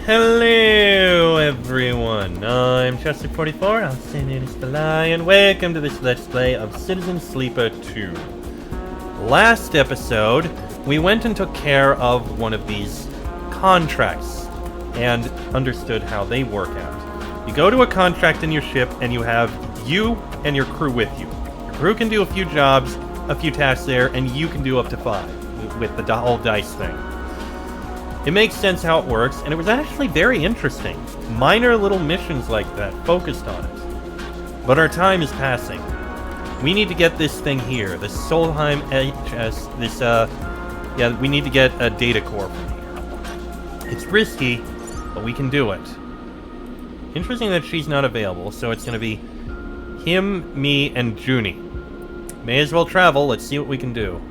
Hello everyone, I'm Chester44, also known as the Lion. Welcome to this Let's Play of Citizen Sleeper 2. Last episode, we went and took care of one of these contracts and understood how they work out. You go to a contract in your ship and you have you and your crew with you. Your crew can do a few jobs, a few tasks there, and you can do up to 5 with the whole dice thing. It makes sense how it works, and it was actually very interesting. Minor little missions like that focused on it. But our time is passing. We need to get this thing here, this Solheim HS, we need to get a data core from here. It's risky, but we can do it. Interesting that she's not available, so it's going to be him, me, and Junie. May as well travel, let's see what we can do.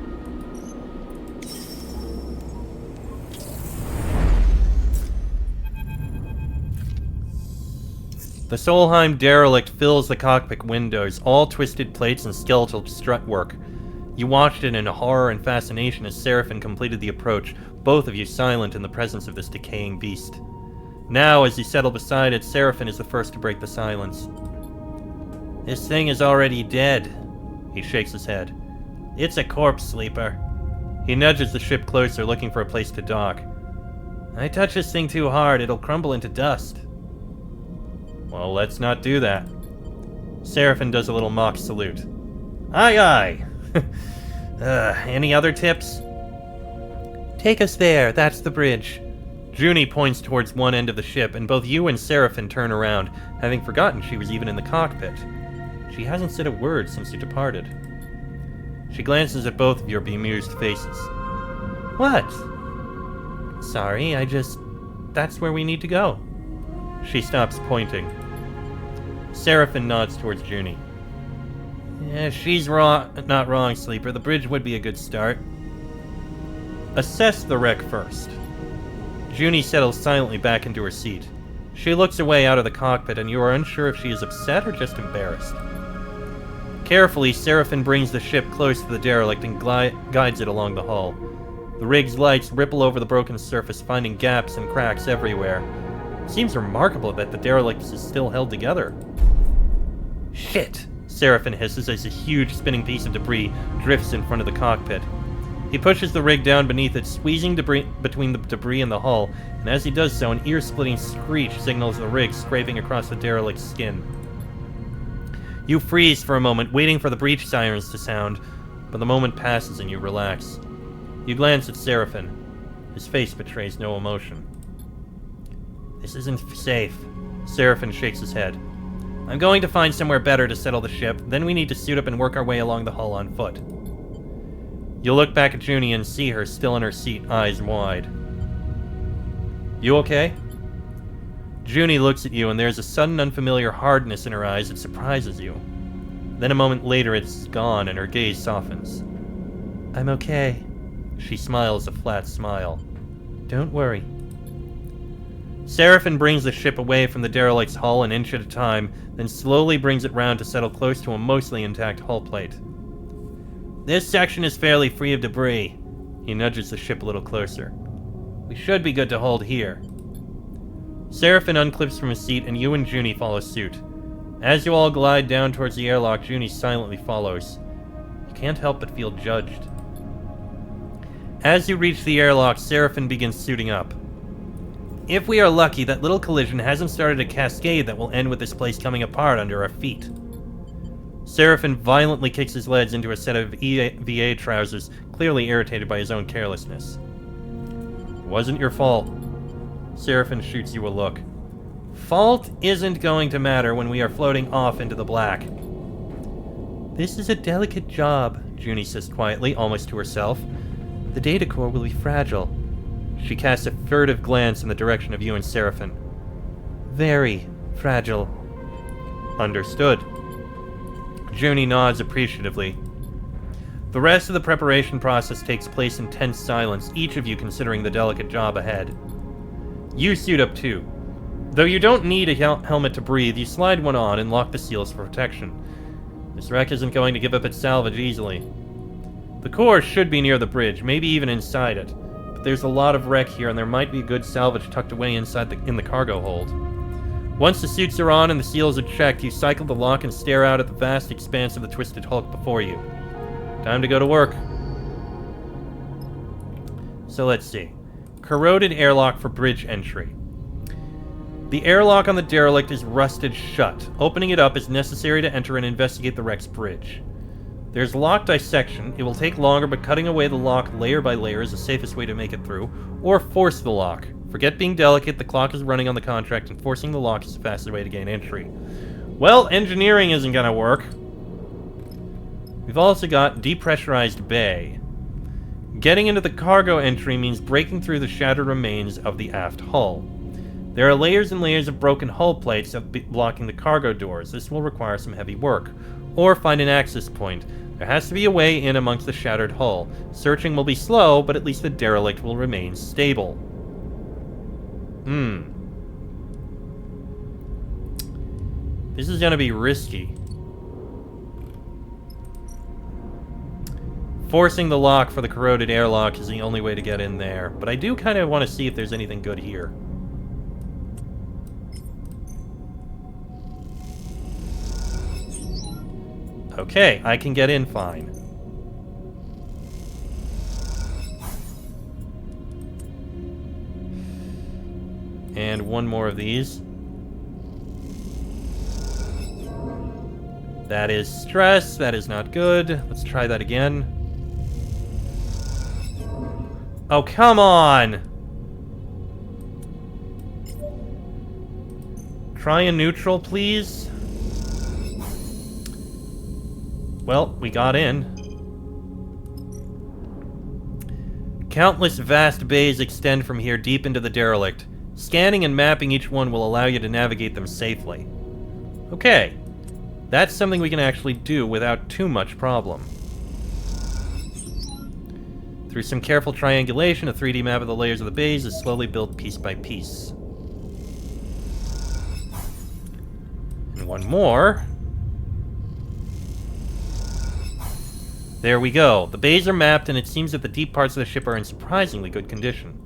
The Solheim Derelict fills the cockpit windows, all twisted plates and skeletal strutwork. You watched it in horror and fascination as Seraphin completed the approach, both of you silent in the presence of this decaying beast. Now, as you settle beside it, Seraphin is the first to break the silence. This thing is already dead. He shakes his head. It's a corpse, Sleeper. He nudges the ship closer, looking for a place to dock. I touch this thing too hard, it'll crumble into dust. Well, let's not do that. Seraphin does a little mock salute. Aye, aye. Any other tips? Take us there, that's the bridge. Junie points towards one end of the ship, and both you and Seraphin turn around, having forgotten she was even in the cockpit. She hasn't said a word since you departed. She glances at both of your bemused faces. What? Sorry, that's where we need to go. She stops pointing. Seraphin nods towards Junie. Yeah, she's not wrong, Sleeper. The bridge would be a good start. Assess the wreck first. Junie settles silently back into her seat. She looks away out of the cockpit, and you are unsure if she is upset or just embarrassed. Carefully, Seraphin brings the ship close to the derelict and guides it along the hull. The rig's lights ripple over the broken surface, finding gaps and cracks everywhere. Seems remarkable that the derelict is still held together. Shit! Seraphin hisses as a huge spinning piece of debris drifts in front of the cockpit. He pushes the rig down beneath it, squeezing debris between the debris and the hull, and as he does so, an ear-splitting screech signals the rig scraping across the derelict's skin. You freeze for a moment, waiting for the breach sirens to sound, but the moment passes and you relax. You glance at Seraphin. His face betrays no emotion. This isn't safe. Seraphin shakes his head. I'm going to find somewhere better to settle the ship, then we need to suit up and work our way along the hull on foot. You look back at Junie and see her still in her seat, eyes wide. You okay? Junie looks at you and there's a sudden unfamiliar hardness in her eyes that surprises you. Then a moment later it's gone and her gaze softens. I'm okay. She smiles a flat smile. Don't worry. Seraphin brings the ship away from the derelict's hull an inch at a time, then slowly brings it round to settle close to a mostly intact hull plate. This section is fairly free of debris. He nudges the ship a little closer. We should be good to hold here. Seraphin unclips from his seat and you and Junie follow suit. As you all glide down towards the airlock, Junie silently follows. You can't help but feel judged. As you reach the airlock, Seraphin begins suiting up. If we are lucky, that little collision hasn't started a cascade that will end with this place coming apart under our feet. Seraphin violently kicks his legs into a set of EVA trousers, clearly irritated by his own carelessness. It wasn't your fault. Seraphin shoots you a look. Fault isn't going to matter when we are floating off into the black. This is a delicate job, Junie says quietly, almost to herself. The data core will be fragile. She casts a furtive glance in the direction of you and Seraphin. Very fragile. Understood. Junie nods appreciatively. The rest of the preparation process takes place in tense silence, each of you considering the delicate job ahead. You suit up too. Though you don't need a helmet to breathe, you slide one on and lock the seals for protection. This wreck isn't going to give up its salvage easily. The core should be near the bridge, maybe even inside it. look, there's a lot of wreck here, and there might be a good salvage tucked away inside in the cargo hold. Once the suits are on and the seals are checked, you cycle the lock and stare out at the vast expanse of the twisted hulk before you. Time to go to work. So let's see. Corroded airlock for bridge entry. The airlock on the Derelict is rusted shut. Opening it up is necessary to enter and investigate the wreck's bridge. There's lock dissection. It will take longer, but cutting away the lock layer by layer is the safest way to make it through. Or force the lock. Forget being delicate, the clock is running on the contract, and forcing the lock is the fastest way to gain entry. Well, engineering isn't gonna work. We've also got depressurized bay. Getting into the cargo entry means breaking through the shattered remains of the aft hull. There are layers and layers of broken hull plates blocking the cargo doors. This will require some heavy work. Or find an access point. There has to be a way in amongst the shattered hull. Searching will be slow, but at least the Derelict will remain stable. This is gonna be risky. Forcing the lock for the corroded airlock is the only way to get in there, but I do kind of want to see if there's anything good here. Okay, I can get in fine. And one more of these. That is stress. That is not good. Let's try that again. Oh, come on! Try a neutral, please. Well, we got in. Countless vast bays extend from here deep into the Derelict. Scanning and mapping each one will allow you to navigate them safely. Okay. That's something we can actually do without too much problem. Through some careful triangulation, a 3D map of the layers of the bays is slowly built piece by piece. And one more. There we go. The bays are mapped, and it seems that the deep parts of the ship are in surprisingly good condition.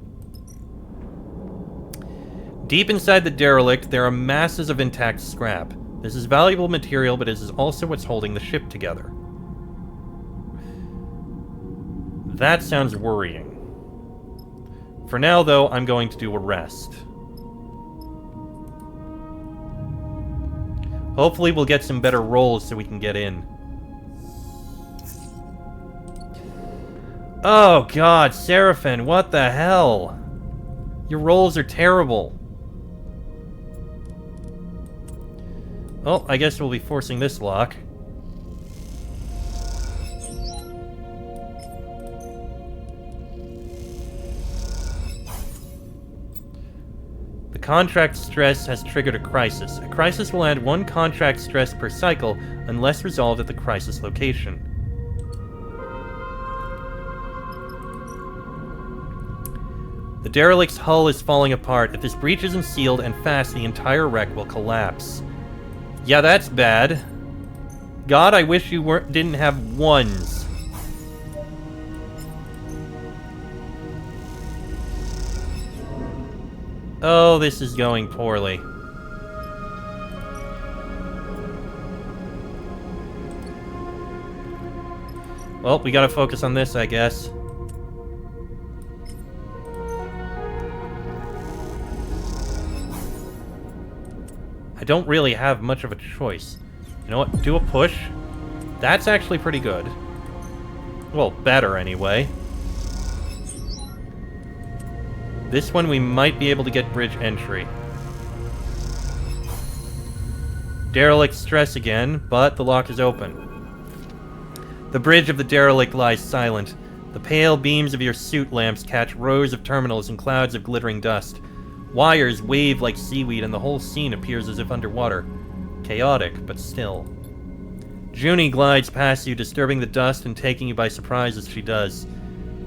Deep inside the Derelict, there are masses of intact scrap. This is valuable material, but it is also what's holding the ship together. That sounds worrying. For now, though, I'm going to do a rest. Hopefully we'll get some better rolls so we can get in. Oh god, Seraphin, what the hell? Your rolls are terrible. Well, I guess we'll be forcing this lock. The contract stress has triggered a crisis. A crisis will add 1 contract stress per cycle unless resolved at the crisis location. The Derelict's hull is falling apart. If this breach isn't sealed and fast, the entire wreck will collapse. Yeah, that's bad. God, I wish you didn't have ones. Oh, this is going poorly. Well, we gotta focus on this, I guess. I don't really have much of a choice. You know what? Do a push. That's actually pretty good. Well, better anyway. This one we might be able to get bridge entry. Derelict stress again, but the lock is open. The bridge of the Derelict lies silent. The pale beams of your suit lamps catch rows of terminals and clouds of glittering dust. Wires wave like seaweed, and the whole scene appears as if underwater. Chaotic, but still. Junie glides past you, disturbing the dust and taking you by surprise as she does.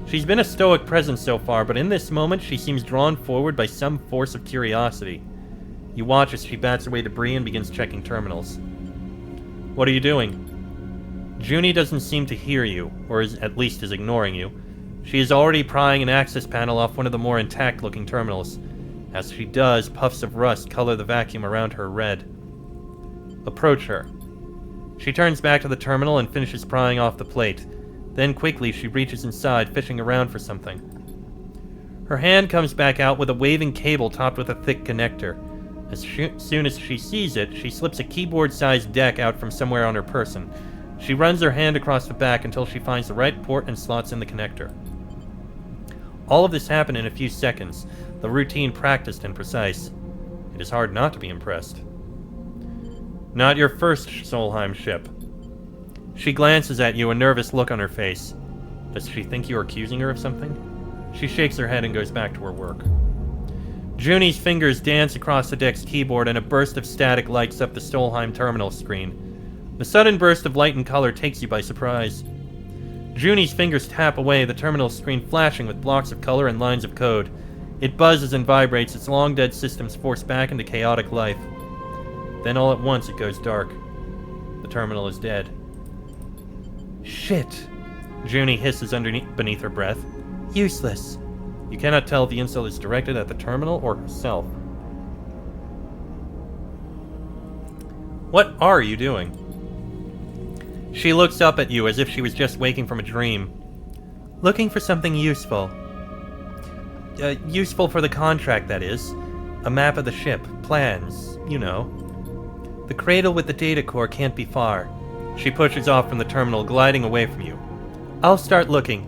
She's been a stoic presence so far, but in this moment she seems drawn forward by some force of curiosity. You watch as she bats away debris and begins checking terminals. What are you doing? Junie doesn't seem to hear you, or at least is ignoring you. She is already prying an access panel off one of the more intact-looking terminals. As she does, puffs of rust color the vacuum around her red. Approach her. She turns back to the terminal and finishes prying off the plate. Then quickly she reaches inside, fishing around for something. Her hand comes back out with a waving cable topped with a thick connector. As soon as she sees it, she slips a keyboard-sized deck out from somewhere on her person. She runs her hand across the back until she finds the right port and slots in the connector. All of this happened in a few seconds, the routine practiced and precise. It is hard not to be impressed. Not your first Solheim ship. She glances at you, a nervous look on her face. Does she think you are accusing her of something? She shakes her head and goes back to her work. Junie's fingers dance across the deck's keyboard and a burst of static lights up the Solheim terminal screen. The sudden burst of light and color takes you by surprise. Junie's fingers tap away, the terminal screen flashing with blocks of color and lines of code. It buzzes and vibrates, its long-dead systems forced back into chaotic life. Then all at once it goes dark. The terminal is dead. Shit! Junie hisses beneath her breath. Useless. You cannot tell if the insult is directed at the terminal or herself. What are you doing? She looks up at you as if she was just waking from a dream. Looking for something useful. Useful for the contract, that is. A map of the ship, plans, you know. The cradle with the data core can't be far. She pushes off from the terminal, gliding away from you. I'll start looking.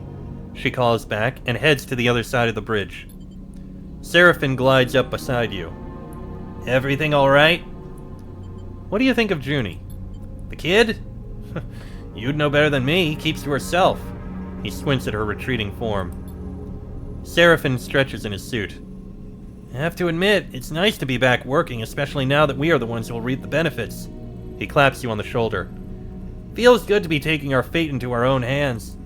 She calls back and heads to the other side of the bridge. Seraphin glides up beside you. Everything all right? What do you think of Junie? The kid? You'd know better than me. Keeps to herself. He squints at her retreating form. Seraphin stretches in his suit. I have to admit, it's nice to be back working, especially now that we are the ones who will reap the benefits. He claps you on the shoulder. Feels good to be taking our fate into our own hands.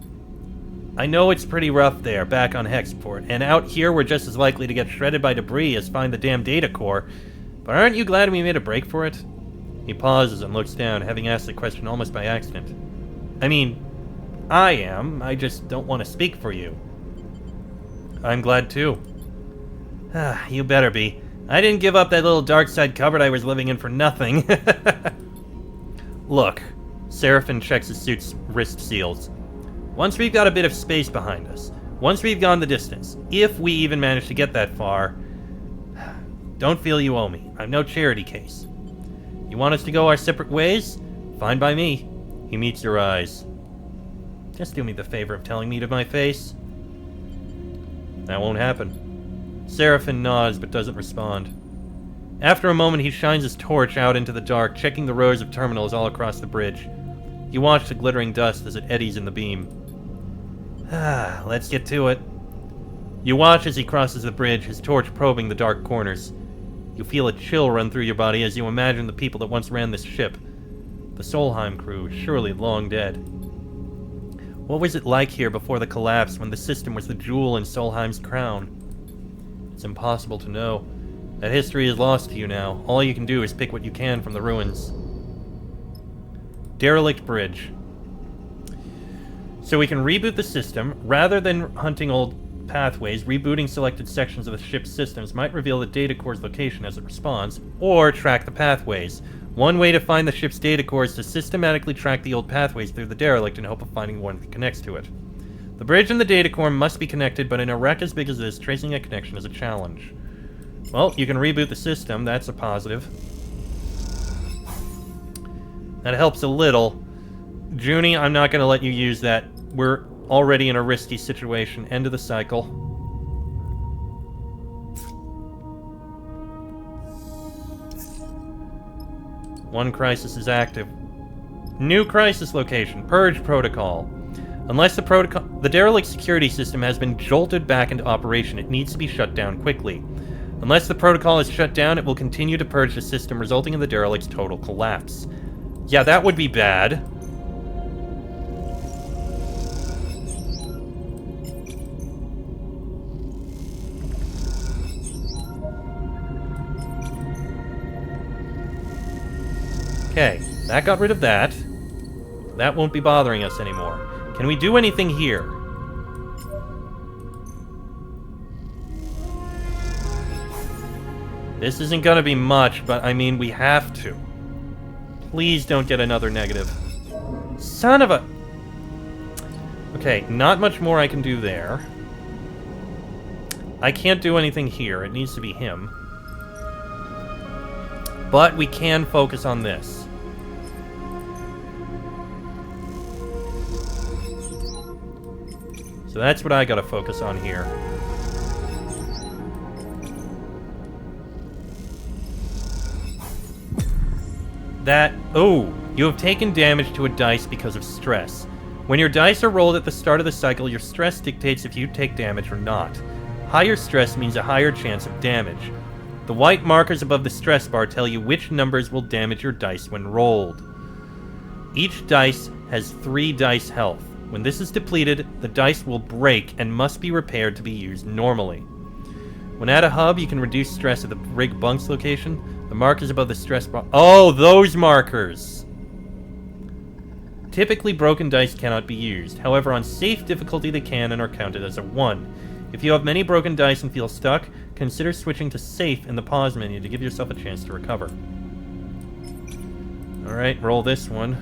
I know it's pretty rough there, back on Hexport, and out here we're just as likely to get shredded by debris as find the damn data core, but aren't you glad we made a break for it? He pauses and looks down, having asked the question almost by accident. I mean, I am. I just don't want to speak for you. I'm glad too. You better be. I didn't give up that little dark side cupboard I was living in for nothing. Look, Seraphin checks his suit's wrist seals. Once we've got a bit of space behind us, once we've gone the distance, if we even manage to get that far, don't feel you owe me. I'm no charity case. You want us to go our separate ways? Fine by me. He meets your eyes. Just do me the favor of telling me to my face. That won't happen. Seraphin nods but doesn't respond. After a moment, he shines his torch out into the dark, checking the rows of terminals all across the bridge. You watch the glittering dust as it eddies in the beam. Let's get to it. You watch as he crosses the bridge, his torch probing the dark corners. You feel a chill run through your body as you imagine the people that once ran this ship. The Solheim crew, surely long dead. What was it like here before the collapse, when the system was the jewel in Solheim's crown? It's impossible to know. That history is lost to you now. All you can do is pick what you can from the ruins. Derelict Bridge. So we can reboot the system. Rather than hunting old pathways, rebooting selected sections of the ship's systems might reveal the data core's location as it responds, or track the pathways. One way to find the ship's data core is to systematically track the old pathways through the derelict in hope of finding one that connects to it. The bridge and the data core must be connected, but in a wreck as big as this, tracing a connection is a challenge. Well, you can reboot the system, that's a positive. That helps a little. Junie, I'm not going to let you use that. We're already in a risky situation. End of the cycle. One crisis is active. New crisis location. Purge protocol. Unless the derelict security system has been jolted back into operation, it needs to be shut down quickly. Unless the protocol is shut down, it will continue to purge the system, resulting in the derelict's total collapse. Yeah, that would be bad. Okay, that got rid of that. That won't be bothering us anymore. Can we do anything here? This isn't gonna be much, but I mean, we have to. Please don't get another negative. Son of a... Okay, not much more I can do there. I can't do anything here. It needs to be him. But we can focus on this. So that's what I gotta focus on here. Oh, you have taken damage to a dice because of stress. When your dice are rolled at the start of the cycle, your stress dictates if you take damage or not. Higher stress means a higher chance of damage. The white markers above the stress bar tell you which numbers will damage your dice when rolled. Each dice has 3 dice health. When this is depleted, the dice will break and must be repaired to be used normally. When at a hub, you can reduce stress at the rig bunks location. The markers above the stress bar... Oh, those markers! Typically, broken dice cannot be used. However, on safe difficulty, they can and are counted as a 1. If you have many broken dice and feel stuck, consider switching to safe in the pause menu to give yourself a chance to recover. Alright, roll this one.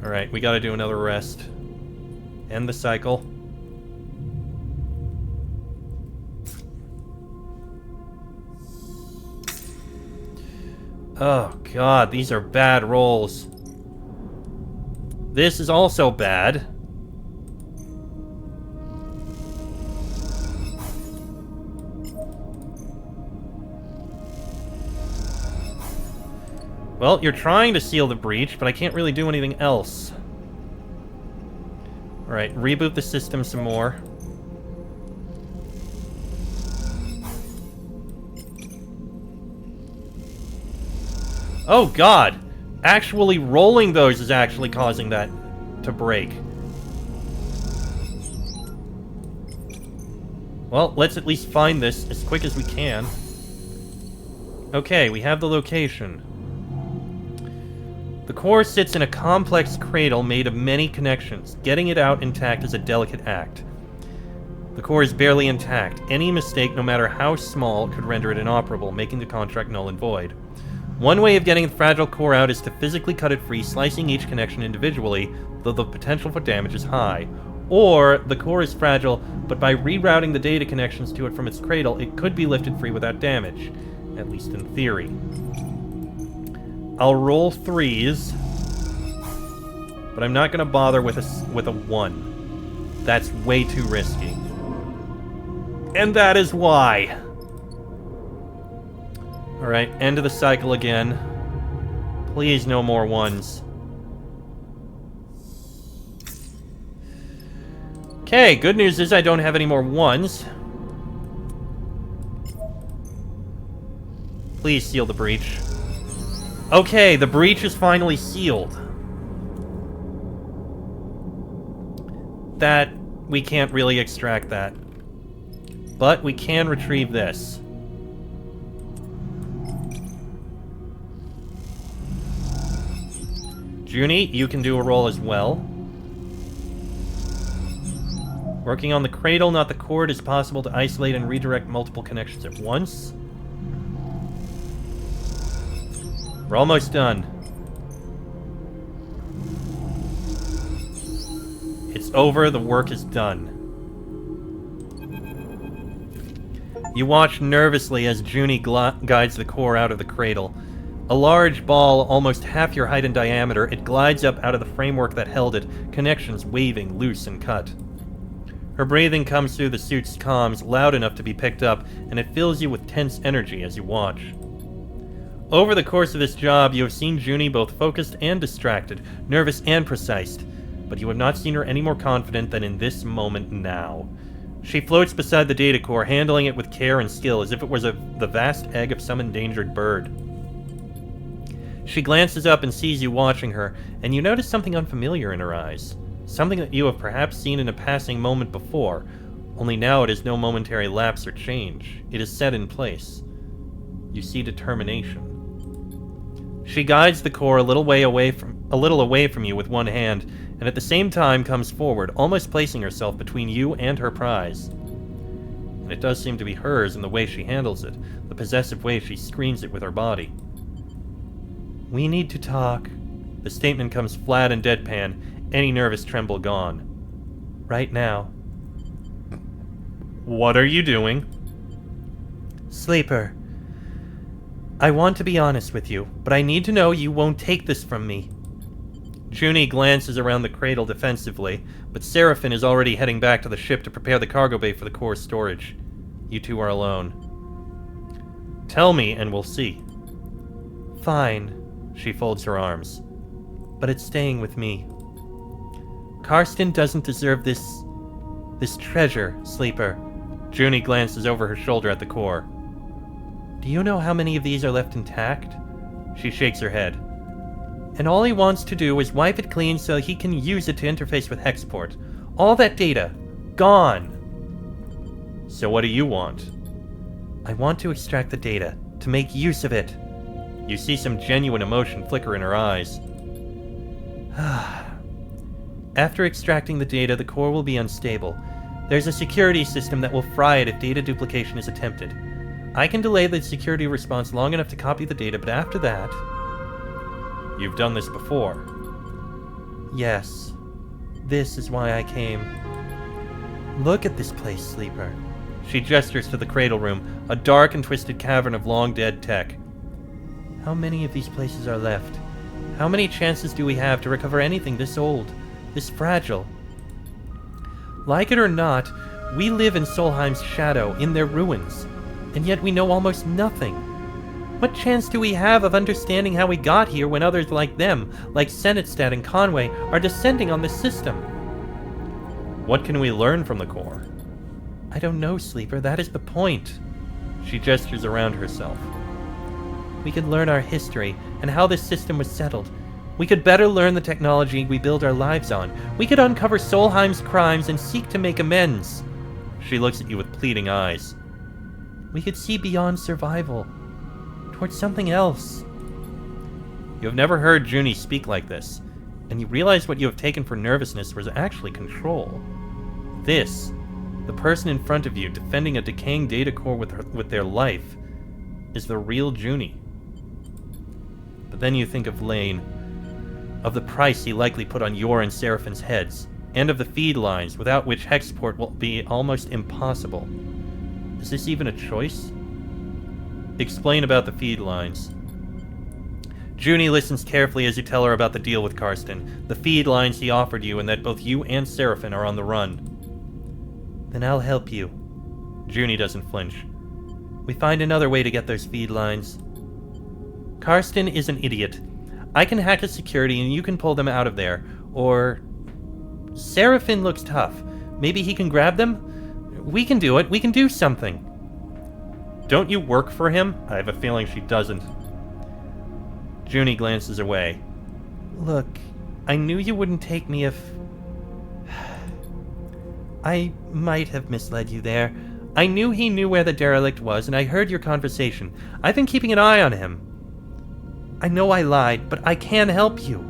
Alright, we gotta do another rest. End the cycle. Oh god, these are bad rolls. This is also bad. Well, you're trying to seal the breach, but I can't really do anything else. Alright, reboot the system some more. Oh god! Actually rolling those is actually causing that to break. Well, let's at least find this as quick as we can. Okay, we have the location. The core sits in a complex cradle made of many connections. Getting it out intact is a delicate act. The core is barely intact. Any mistake, no matter how small, could render it inoperable, making the contract null and void. One way of getting the fragile core out is to physically cut it free, slicing each connection individually, though the potential for damage is high. Or, the core is fragile, but by rerouting the data connections to it from its cradle, it could be lifted free without damage. At least in theory. I'll roll 3s, but I'm not going to bother with a 1. That's way too risky. And that is why. Alright, end of the cycle again. Please, no more 1s. Okay, good news is I don't have any more 1s. Please seal the breach. Okay, the breach is finally sealed. That, we can't really extract that. But we can retrieve this. Junie, you can do a roll as well. Working on the cradle, not the core, it is possible to isolate and redirect multiple connections at once. We're almost done. It's over, the work is done. You watch nervously as Junie guides the core out of the cradle. A large ball, almost half your height in diameter, it glides up out of the framework that held it, connections waving, loose and cut. Her breathing comes through the suit's comms, loud enough to be picked up, and it fills you with tense energy as you watch. Over the course of this job, you have seen Junie both focused and distracted, nervous and precise, but you have not seen her any more confident than in this moment now. She floats beside the data core, handling it with care and skill, as if it was the vast egg of some endangered bird. She glances up and sees you watching her, and you notice something unfamiliar in her eyes. Something that you have perhaps seen in a passing moment before, only now it is no momentary lapse or change. It is set in place. You see determination. She guides the core a little away from you with one hand, and at the same time comes forward, almost placing herself between you and her prize. and it does seem to be hers in the way she handles it, the possessive way she screens it with her body. "We need to talk." The statement comes flat and deadpan, any nervous tremble gone. "Right now." What are you doing? "Sleeper, I want to be honest with you, but I need to know you won't take this from me." Junie glances around the cradle defensively, but Seraphin is already heading back to the ship to prepare the cargo bay for the core storage. You two are alone. "Tell me, and we'll see." "Fine." She folds her arms. "But it's staying with me. Karsten doesn't deserve this treasure, Sleeper." Junie glances over her shoulder at the core. "Do you know how many of these are left intact?" She shakes her head. "And all he wants to do is wipe it clean so he can use it to interface with Hexport. All that data. Gone." "So what do you want?" "I want to extract the data, to make use of it." You see some genuine emotion flicker in her eyes. "After extracting the data, the core will be unstable. There's a security system that will fry it if data duplication is attempted. I can delay the security response long enough to copy the data, but after that..." "You've done this before." "Yes. This is why I came. Look at this place, Sleeper." She gestures to the cradle room, a dark and twisted cavern of long-dead tech. "How many of these places are left? How many chances do we have to recover anything this old, this fragile? Like it or not, we live in Solheim's shadow, in their ruins, and yet we know almost nothing. What chance do we have of understanding how we got here when others like them, like Senatstad and Conway, are descending on this system?" "What can we learn from the core?" "I don't know, Sleeper. That is the point." She gestures around herself. "We could learn our history and how this system was settled. We could better learn the technology we build our lives on. We could uncover Solheim's crimes and seek to make amends." She looks at you with pleading eyes. "We could see beyond survival, towards something else." You have never heard Junie speak like this, and you realize what you have taken for nervousness was actually control. This, the person in front of you defending a decaying data core with their life, is the real Junie. But then you think of Lane, of the price he likely put on your and Seraphin's heads, and of the feed lines without which Hexport will be almost impossible. Is this even a choice? Explain about the feed lines. Junie listens carefully as you tell her about the deal with Karsten, the feed lines he offered you, and that both you and Seraphin are on the run. "Then I'll help you." Junie doesn't flinch. "We find another way to get those feed lines. Karsten is an idiot. I can hack his security and you can pull them out of there. Or... Seraphin looks tough. Maybe he can grab them? We can do it. We can do something." "Don't you work for him?" I have a feeling she doesn't. Junie glances away. "Look, I knew you wouldn't take me if... I might have misled you there. I knew he knew where the derelict was, and I heard your conversation. I've been keeping an eye on him. I know I lied, but I can help you.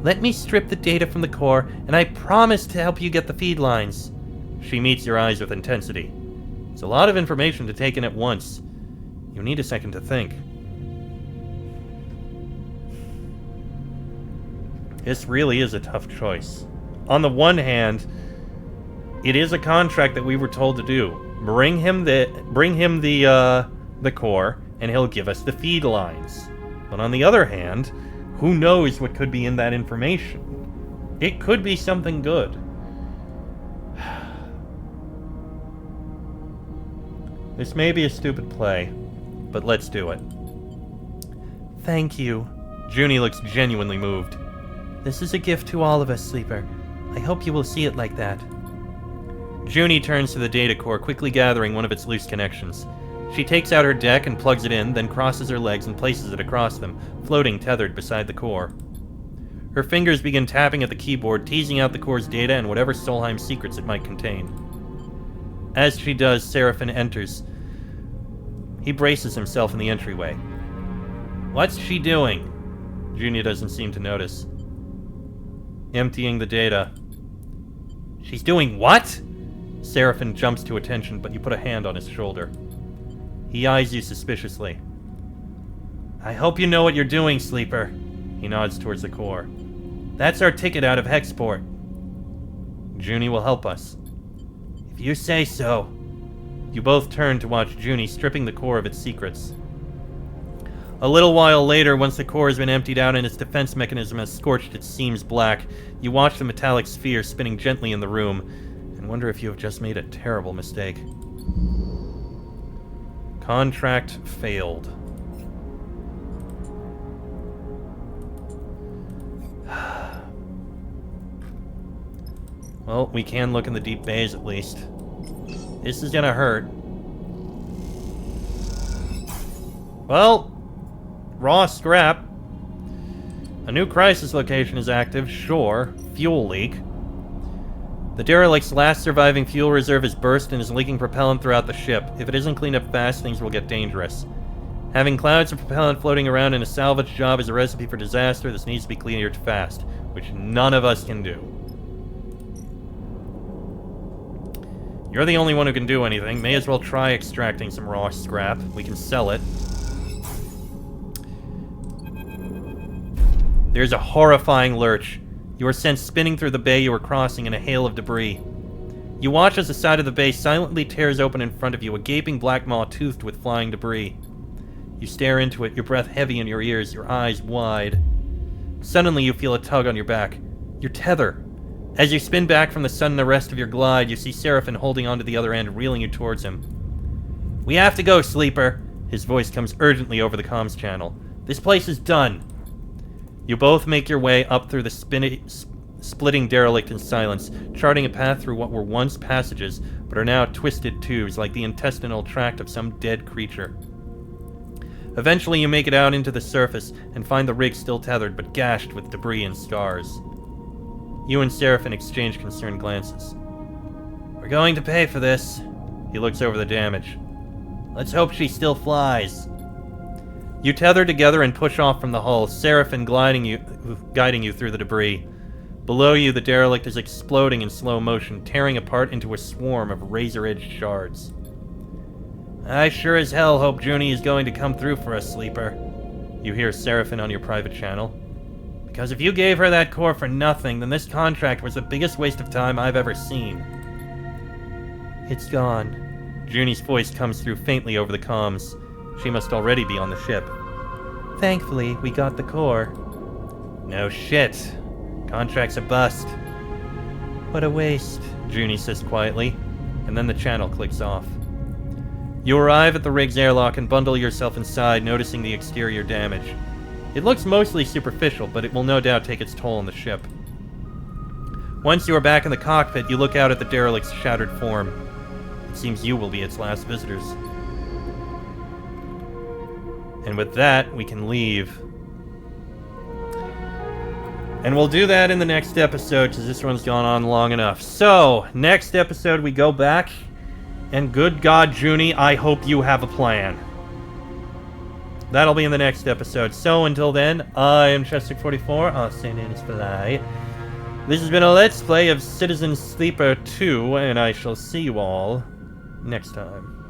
Let me strip the data from the core, and I promise to help you get the feed lines." She meets your eyes with intensity. It's a lot of information to take in at once. You need a second to think. This really is a tough choice. On the one hand, it is a contract that we were told to do. Bring him the core, and he'll give us the feed lines. But on the other hand, who knows what could be in that information? It could be something good. This may be a stupid play, but let's do it. "Thank you." Junie looks genuinely moved. "This is a gift to all of us, Sleeper. I hope you will see it like that." Junie turns to the data core, quickly gathering one of its loose connections. She takes out her deck and plugs it in, then crosses her legs and places it across them, floating tethered beside the core. Her fingers begin tapping at the keyboard, teasing out the core's data and whatever Solheim secrets it might contain. As she does, Seraphin enters. He braces himself in the entryway. "What's she doing?" Junie doesn't seem to notice. "Emptying the data." "She's doing what?" Seraphin jumps to attention, but you put a hand on his shoulder. He eyes you suspiciously. I hope you know what you're doing, Sleeper. He nods towards the core. That's our ticket out of Hexport. Junie will help us. If you say so. You both turn to watch Junie stripping the core of its secrets. A little while later, once the core has been emptied out and its defense mechanism has scorched its seams black, you watch the metallic sphere spinning gently in the room and wonder if you have just made a terrible mistake. Contract failed. Well, we can look in the deep bays at least. This is gonna hurt. Well, raw scrap. A new crisis location is active, sure. Fuel leak. The Derelict's last surviving fuel reserve is burst and is leaking propellant throughout the ship. If it isn't cleaned up fast, things will get dangerous. Having clouds of propellant floating around in a salvage job is a recipe for disaster. This needs to be cleared fast, which none of us can do. You're the only one who can do anything. May as well try extracting some raw scrap. We can sell it. There's a horrifying lurch. You are sent spinning through the bay you are crossing in a hail of debris. You watch as the side of the bay silently tears open in front of you, a gaping black maw toothed with flying debris. You stare into it, your breath heavy in your ears, your eyes wide. Suddenly you feel a tug on your back. Your tether. As you spin back from the sudden arrest of your glide, you see Seraphin holding onto the other end, reeling you towards him. We have to go, Sleeper. His voice comes urgently over the comms channel. This place is done. You both make your way up through the splitting derelict in silence, charting a path through what were once passages, but are now twisted tubes like the intestinal tract of some dead creature. Eventually you make it out into the surface and find the rig still tethered but gashed with debris and scars. You and Seraphin exchange concerned glances. We're going to pay for this. He looks over the damage. Let's hope she still flies. You tether together and push off from the hull, Seraphin guiding you through the debris. Below you, the derelict is exploding in slow motion, tearing apart into a swarm of razor-edged shards. I sure as hell hope Junie is going to come through for us, Sleeper. You hear Seraphin on your private channel. Because if you gave her that core for nothing, then this contract was the biggest waste of time I've ever seen. It's gone. Junie's voice comes through faintly over the comms. She must already be on the ship. Thankfully, we got the core. No shit. Contract's a bust. What a waste, Junie says quietly, and then the channel clicks off. You arrive at the rig's airlock and bundle yourself inside, noticing the exterior damage. It looks mostly superficial, but it will no doubt take its toll on the ship. Once you are back in the cockpit, you look out at the derelict's shattered form. It seems you will be its last visitors. And with that, we can leave. And we'll do that in the next episode, because this one's gone on long enough. So, next episode we go back, and good God, Junie, I hope you have a plan. That'll be in the next episode. So, until then, I am Chester44, our St. Anne's Fly. This has been a Let's Play of Citizen Sleeper 2, and I shall see you all next time.